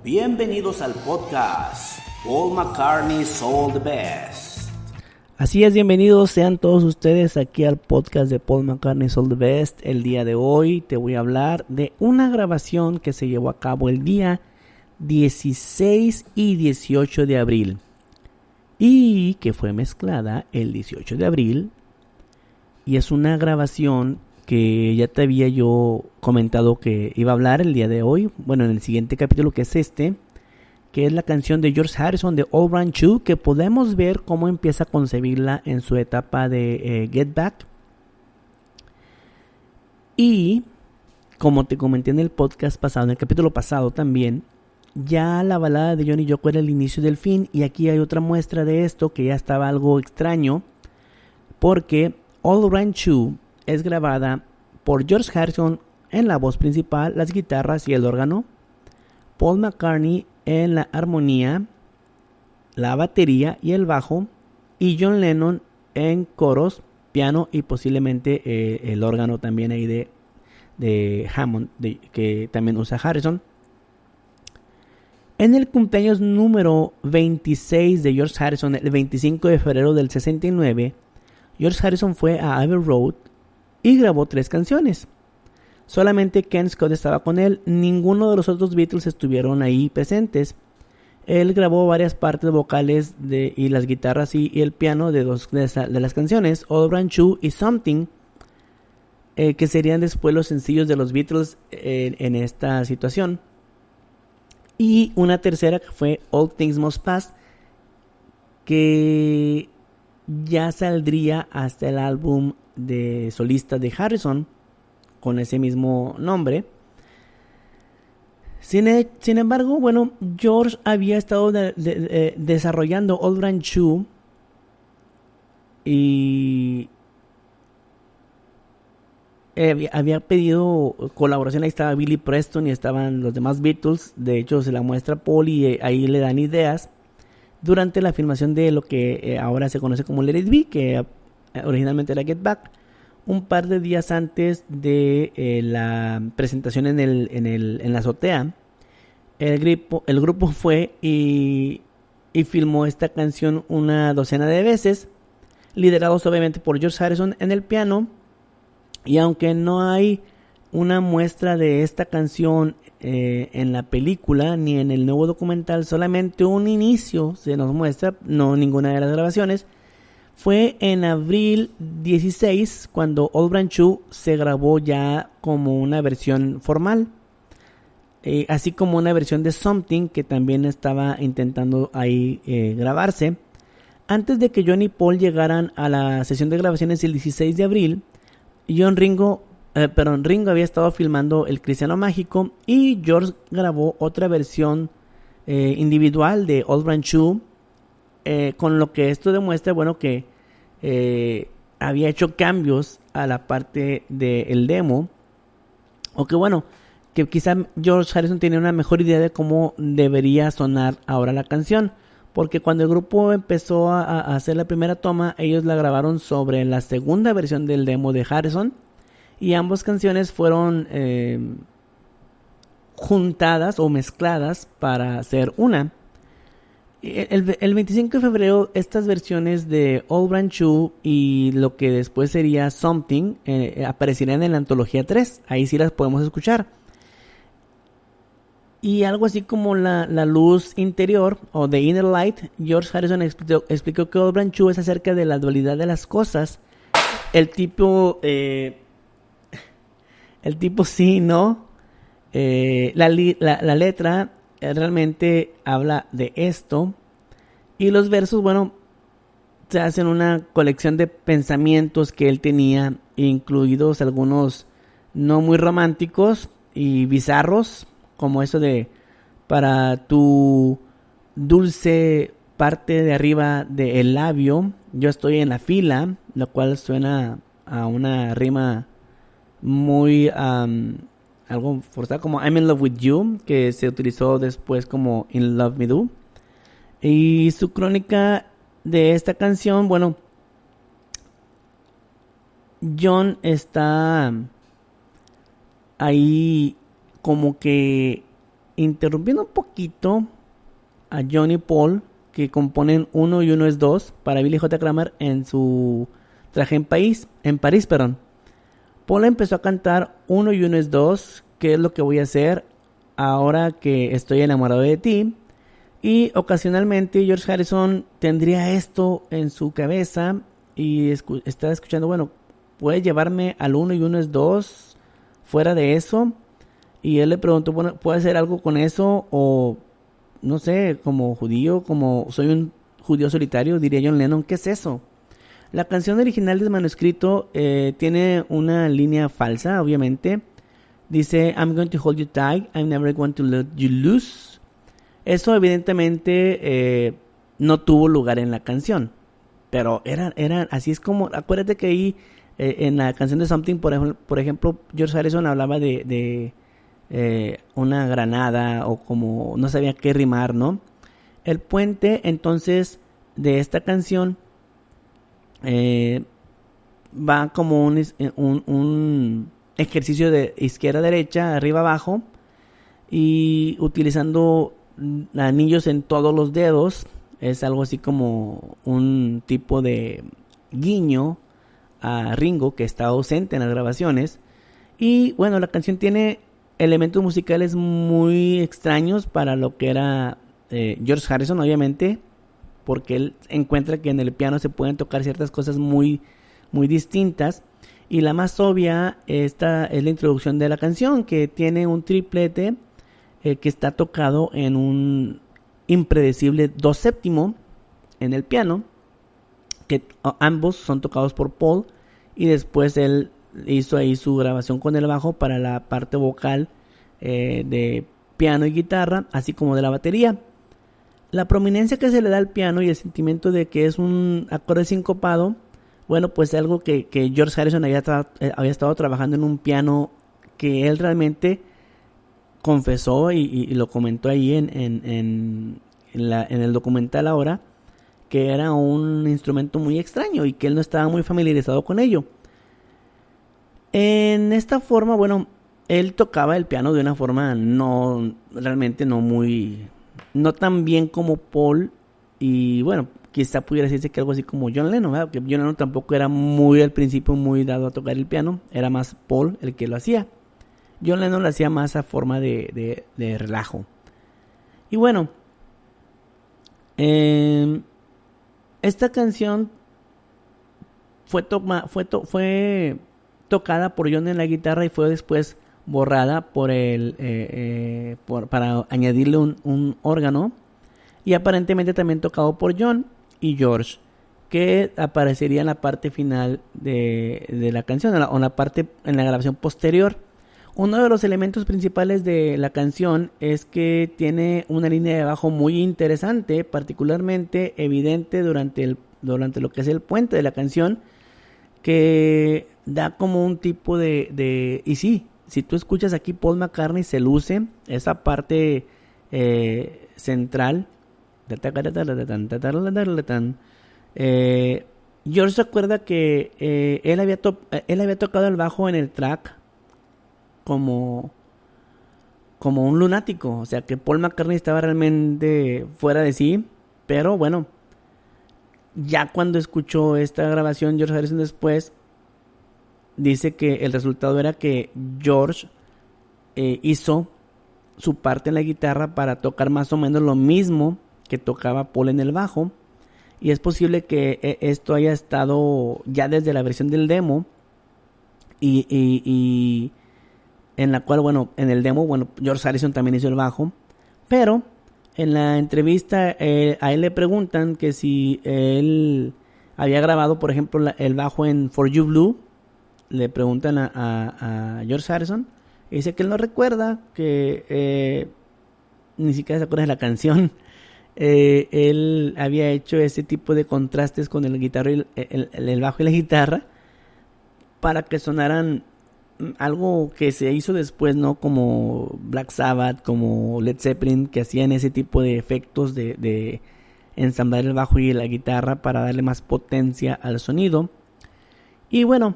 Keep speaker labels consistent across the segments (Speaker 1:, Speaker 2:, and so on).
Speaker 1: Bienvenidos al podcast Paul McCartney Soul the Best.
Speaker 2: Así es, bienvenidos sean todos ustedes aquí al podcast de Paul McCartney Soul the Best. El día de hoy te voy a hablar de una grabación que se llevó a cabo el día 16 y 18 de abril y que fue mezclada el 18 de abril, y es una grabación que ya te había yo comentado que iba a hablar el día de hoy, bueno, en el siguiente capítulo, que es que es la canción de George Harrison de Old Brown Shoe, que podemos ver cómo empieza a concebirla en su etapa de Get Back. Y como te comenté en el podcast pasado, en el capítulo pasado también, ya la balada de John y Yoko era el inicio del fin, y aquí hay otra muestra de esto que ya estaba algo extraño, porque Old Brown Shoe es grabada por George Harrison en la voz principal, las guitarras y el órgano, Paul McCartney en la armonía, la batería y el bajo, y John Lennon en coros, piano y posiblemente el órgano también ahí de Hammond, que también usa Harrison. En el cumpleaños número 26 de George Harrison, el 25 de febrero del 69, George Harrison fue a Abbey Road y grabó 3 canciones. Solamente Ken Scott estaba con él, ninguno de los otros Beatles estuvieron ahí presentes. Él grabó varias partes vocales y las guitarras y el piano de las canciones, Old Brown Shoe y Something, que serían después los sencillos de los Beatles en esta situación. Y una tercera que fue All Things Must Pass, que ya saldría hasta el álbum de solista de Harrison con ese mismo nombre. Sin embargo, bueno, George había estado desarrollando Old Brown Shoe y había pedido colaboración. Ahí estaba Billy Preston y estaban los demás Beatles. De hecho, se la muestra a Paul y ahí le dan ideas durante la filmación de lo que ahora se conoce como Let It Be, que originalmente era Get Back, un par de días antes de la presentación en la azotea. El grupo fue y filmó esta canción una docena de veces, liderados obviamente por George Harrison en el piano. Y aunque no hay una muestra de esta canción en la película ni en el nuevo documental, solamente un inicio se nos muestra, no ninguna de las grabaciones. Fue en abril 16 cuando Old Brown Shoe se grabó ya como una versión formal, así como una versión de Something que también estaba intentando ahí grabarse. Antes de que John y Paul llegaran a la sesión de grabaciones el 16 de abril, Ringo había estado filmando El Cristiano Mágico y George grabó otra versión individual de Old Brown Shoe, con lo que esto demuestra, bueno, que había hecho cambios a la parte del demo, o que bueno, que quizá George Harrison tenía una mejor idea de cómo debería sonar ahora la canción, porque cuando el grupo empezó a hacer la primera toma, ellos la grabaron sobre la segunda versión del demo de Harrison, y ambas canciones fueron juntadas o mezcladas para hacer una. El 25 de febrero estas versiones de Old Brown Shoe y lo que después sería Something aparecerán en la antología 3, ahí sí las podemos escuchar. Y algo así como la luz interior o The Inner Light, George Harrison explicó que Old Brown Shoe es acerca de la dualidad de las cosas, el tipo sí, ¿no? La letra realmente habla de esto, y los versos, bueno, se hacen una colección de pensamientos que él tenía, incluidos algunos no muy románticos y bizarros, como eso de: para tu dulce parte de arriba del labio, yo estoy en la fila, lo cual suena a una rima muy algo forzada, como I'm in love with you, que se utilizó después como In Love Me Do. Y su crónica de esta canción, bueno, John está ahí como que interrumpiendo un poquito a John y Paul, que componen Uno y Uno es Dos para Billy J. Kramer en su traje en París, perdón. Paul empezó a cantar Uno y Uno es Dos, ¿qué es lo que voy a hacer ahora que estoy enamorado de ti? Y ocasionalmente George Harrison tendría esto en su cabeza y estaba escuchando, bueno, ¿puedes llevarme al Uno y Uno es Dos fuera de eso? Y él le preguntó, bueno, ¿puede hacer algo con eso? O, no sé, como judío, como soy un judío solitario, diría John Lennon, ¿qué es eso? La canción original del manuscrito tiene una línea falsa, obviamente. Dice, I'm going to hold you tight, I'm never going to let you loose. Eso evidentemente no tuvo lugar en la canción. Pero era así es como, acuérdate que ahí en la canción de Something, por ejemplo, George Harrison hablaba de una granada o como no sabía qué rimar, ¿no? El puente entonces de esta canción va como un ejercicio de izquierda a derecha, arriba abajo, y utilizando anillos en todos los dedos. Es algo así como un tipo de guiño a Ringo, que está ausente en las grabaciones. Y bueno, la canción tiene elementos musicales muy extraños para lo que era George Harrison, obviamente, porque él encuentra que en el piano se pueden tocar ciertas cosas muy, muy distintas. Y la más obvia, esta es la introducción de la canción, que tiene un triplete que está tocado en un impredecible do séptimo en el piano, que ambos son tocados por Paul, y después él hizo ahí su grabación con el bajo para la parte vocal de piano y guitarra, así como de la batería. La prominencia que se le da al piano y el sentimiento de que es un acorde sincopado, bueno, pues algo que George Harrison había estado trabajando en un piano que él realmente confesó y lo comentó ahí en el documental ahora, que era un instrumento muy extraño y que él no estaba muy familiarizado con ello. En esta forma, bueno, él tocaba el piano de una forma no tan bien como Paul, y bueno, quizá pudiera decirse que algo así como John Lennon, ¿verdad? Que John Lennon tampoco era muy al principio muy dado a tocar el piano, era más Paul el que lo hacía. John Lennon lo hacía más a forma de relajo. Y bueno, esta canción fue tocada por John en la guitarra y fue después borrada para añadirle un órgano, y aparentemente también tocado por John y George, que aparecería en la parte final de la canción, o en la grabación posterior. Uno de los elementos principales de la canción es que tiene una línea de bajo muy interesante, particularmente evidente durante lo que es el puente de la canción, que da como un tipo y sí, si tú escuchas aquí, Paul McCartney se luce esa parte central. George recuerda que él había tocado el bajo en el track como un lunático, o sea que Paul McCartney estaba realmente fuera de sí. Pero bueno, ya cuando escuchó esta grabación George Harrison después, dice que el resultado era que George hizo su parte en la guitarra para tocar más o menos lo mismo que tocaba Paul en el bajo, y es posible que esto haya estado ya desde la versión del demo, y en la cual, bueno, en el demo, bueno, George Harrison también hizo el bajo, pero en la entrevista a él le preguntan que si él había grabado, por ejemplo, el bajo en For You Blue. Le preguntan a George Harrison, y dice que él no recuerda, que ni siquiera se acuerda de la canción. Él había hecho ese tipo de contrastes con el guitarra y el bajo y la guitarra para que sonaran algo que se hizo después, ¿no? Como Black Sabbath, como Led Zeppelin, que hacían ese tipo de efectos de ensamblar el bajo y la guitarra para darle más potencia al sonido. Y bueno,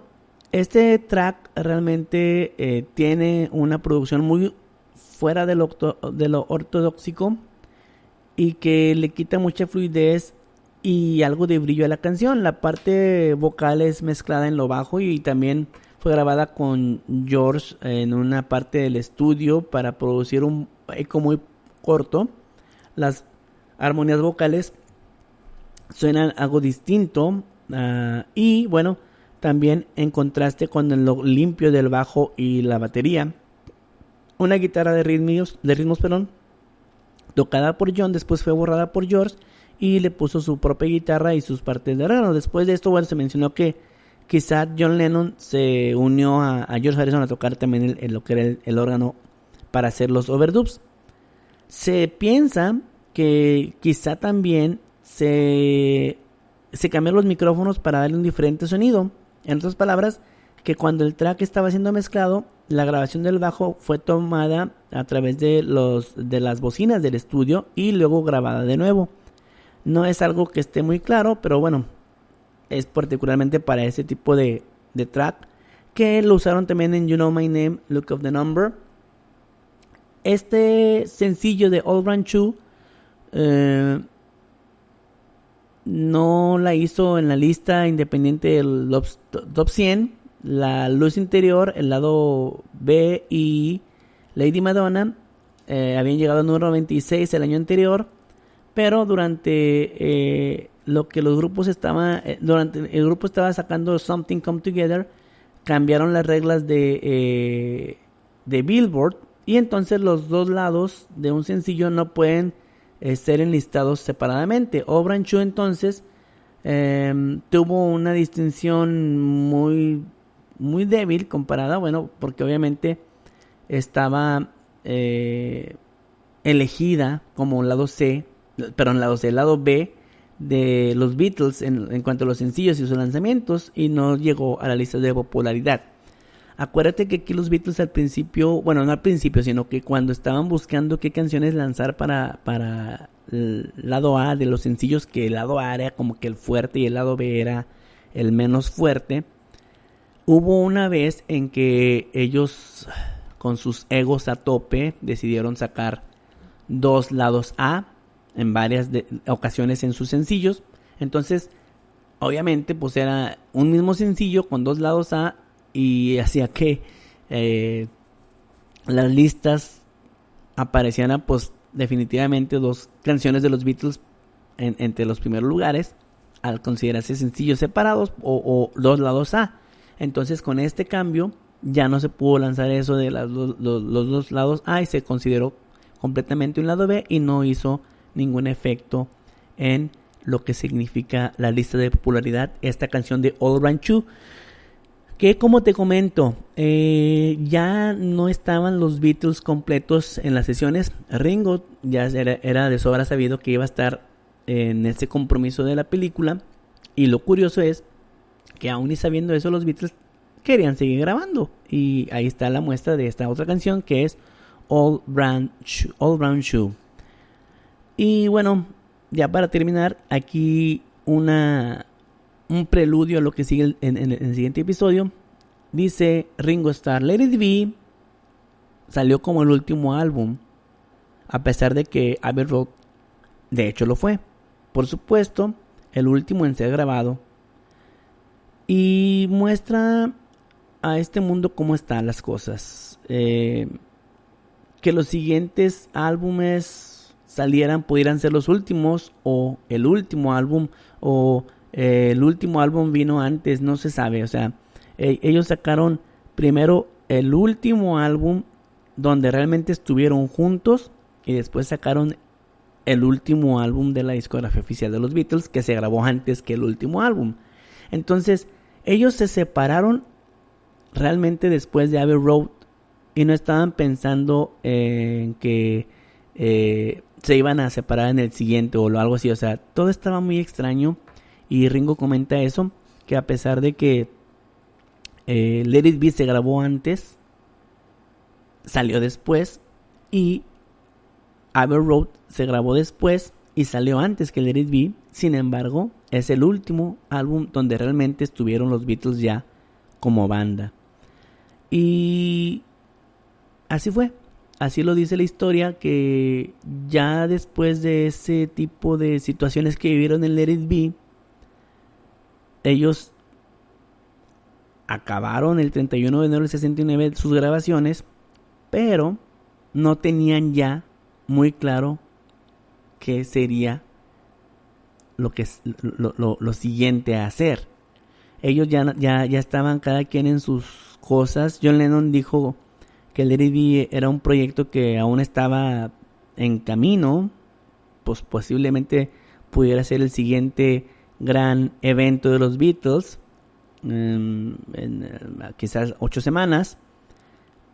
Speaker 2: este track realmente tiene una producción muy fuera de lo ortodoxo y que le quita mucha fluidez y algo de brillo a la canción. La parte vocal es mezclada en lo bajo y también fue grabada con George en una parte del estudio para producir un eco muy corto. Las armonías vocales suenan algo distinto y bueno, también en contraste con lo limpio del bajo y la batería. Una guitarra de ritmos, tocada por John, después fue borrada por George y le puso su propia guitarra y sus partes de órgano. Después de esto, bueno, se mencionó que quizá John Lennon se unió a George Harrison a tocar también lo que era el órgano para hacer los overdubs. Se piensa que quizá también se cambiaron los micrófonos para darle un diferente sonido. En otras palabras, que cuando el track estaba siendo mezclado, la grabación del bajo fue tomada a través de las bocinas del estudio y luego grabada de nuevo. No es algo que esté muy claro, pero bueno, es particularmente para ese tipo de track, que lo usaron también en You Know My Name, Look of the Number. Este sencillo de All Brand New no la hizo en la lista independiente del Top 100. La Luz Interior, el lado B y Lady Madonna habían llegado al número 26 el año anterior, pero durante lo que los grupos durante el grupo estaba sacando Something Come Together, cambiaron las reglas de Billboard y entonces los dos lados de un sencillo no pueden ser enlistados separadamente. Obran Chu entonces tuvo una distinción muy débil comparada, bueno, porque obviamente estaba elegida como lado lado B de los Beatles en cuanto a los sencillos y sus lanzamientos, y no llegó a la lista de popularidad. Acuérdate que aquí los Beatles al principio, bueno, no al principio, sino que cuando estaban buscando qué canciones lanzar para el lado A de los sencillos, que el lado A era como que el fuerte y el lado B era el menos fuerte, hubo una vez en que ellos, con sus egos a tope, decidieron sacar dos lados A en varias ocasiones en sus sencillos. Entonces, obviamente, pues era un mismo sencillo con dos lados A, y hacía que las listas aparecieran pues definitivamente dos canciones de los Beatles entre los primeros lugares al considerarse sencillos separados o dos lados A. Entonces con este cambio ya no se pudo lanzar eso de los dos lados A y se consideró completamente un lado B y no hizo ningún efecto en lo que significa la lista de popularidad esta canción de All Brand New, que como te comento, ya no estaban los Beatles completos en las sesiones. Ringo ya era de sobra sabido que iba a estar en ese compromiso de la película, y lo curioso es que aún y sabiendo eso, los Beatles querían seguir grabando, y ahí está la muestra de esta otra canción que es All Brand New. Y bueno, ya para terminar, aquí un preludio a lo que sigue en el siguiente episodio. Dice Ringo Starr: Let It Be salió como el último álbum, a pesar de que Abbey Road de hecho lo fue, por supuesto el último en ser grabado, y muestra a este mundo cómo están las cosas, que los siguientes álbumes pudieran ser los últimos, o el último álbum, o el último álbum vino antes, no se sabe. O sea, ellos sacaron primero el último álbum donde realmente estuvieron juntos, y después sacaron el último álbum de la discografía oficial de los Beatles, que se grabó antes que el último álbum. Entonces ellos se separaron realmente después de Abbey Road, y no estaban pensando en que se iban a separar en el siguiente o algo así. O sea, todo estaba muy extraño, y Ringo comenta eso, que a pesar de que Let It Be se grabó antes, salió después, y Abbey Road se grabó después y salió antes que Let It Be. Sin embargo, es el último álbum donde realmente estuvieron los Beatles ya como banda. Y así fue. así lo dice la historia, que ya después de ese tipo de situaciones que vivieron en Let It Be, ellos acabaron el 31 de enero del 69 sus grabaciones, pero no tenían ya muy claro qué sería lo siguiente a hacer. Ellos ya estaban cada quien en sus cosas. John Lennon dijo que Let It Be era un proyecto que aún estaba en camino, pues posiblemente pudiera ser el siguiente gran evento de los Beatles, quizás 8 semanas,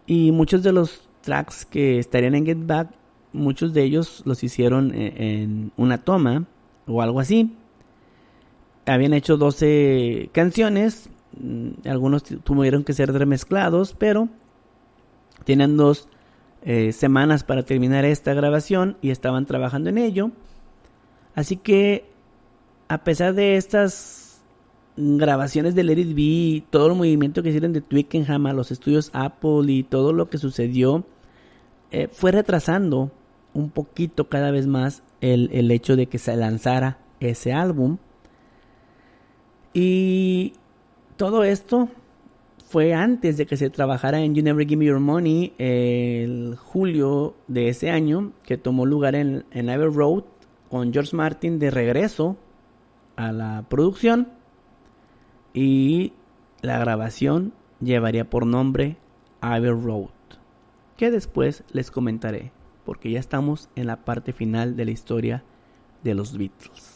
Speaker 2: y muchos de los tracks que estarían en Get Back, muchos de ellos los hicieron en una toma o algo así. Habían hecho 12 canciones, algunos tuvieron que ser remezclados, pero tenían 2 semanas para terminar esta grabación y estaban trabajando en ello. Así que, a pesar de estas grabaciones de Let It Be, todo el movimiento que hicieron de Twickenham a los estudios Apple y todo lo que sucedió, fue retrasando un poquito cada vez más el hecho de que se lanzara ese álbum. Y todo esto fue antes de que se trabajara en You Never Give Me Your Money, el julio de ese año, que tomó lugar en Abbey Road, con George Martin de regreso a la producción, y la grabación llevaría por nombre Abbey Road, que después les comentaré, porque ya estamos en la parte final de la historia de los Beatles.